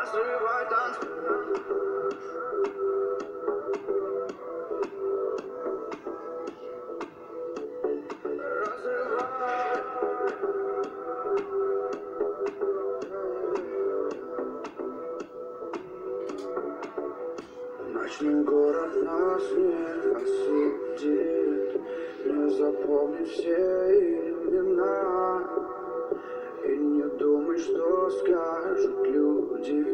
разрывай танцпол. Ночной город нас не осудит, не запомнит все имена. И не думай, что скажут люди,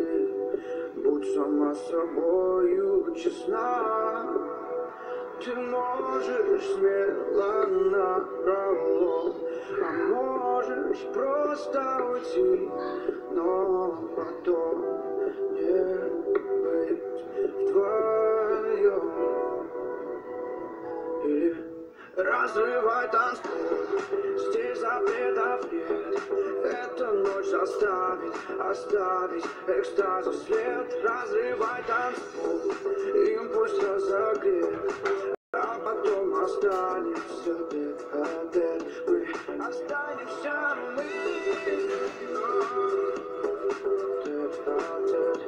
будь сама собою честна. Ты можешь смело напролом, а можешь просто уйти, но потом не быть вдвоем. Или разрывай танцпол, здесь запретов нет. Эта ночь оставить экстазу след. Разрывай танцпол, им пусть разогрет, а потом останемся тет-а-тет. Мы останемся тет-а-тет.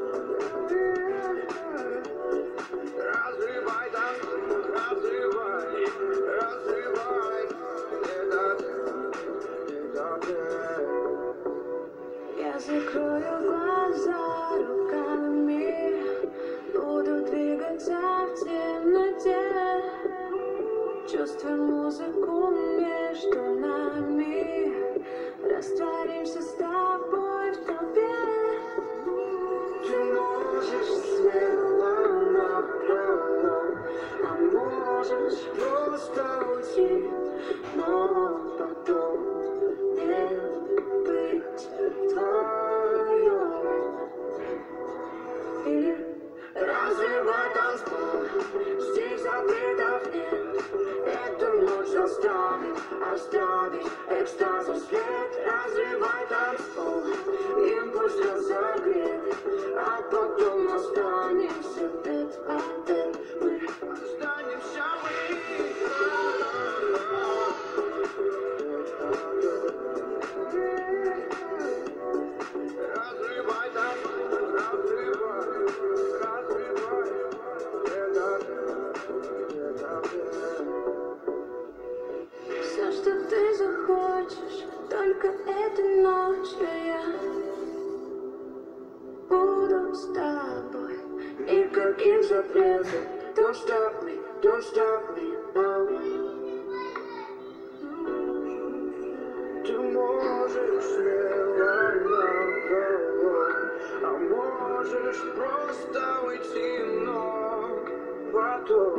Разрывай танцпол, разрывай тет-а-тет. Я закрою глаза руками, буду двигаться в темноте, чувствуя музыку между нами, растворимся с тобой в толпе. Ты можешь смело напролом, а можешь просто уйти, но потом не быть вдвоем. Или разрывай танцпол, здесь запретов нет. Эту ночь оставить экстазу след. Разрывай танцпол, им пусть разогрет, а потом останемся тет-а-тет. Мы останемся разрывай танцпол, разрывай тет-а-тет. Все, что ты захочешь, только этой ночью я буду с тобой. Никаких запретов. Don't stop me now. Ты можешь смело напролом, а можешь просто уйти, но потом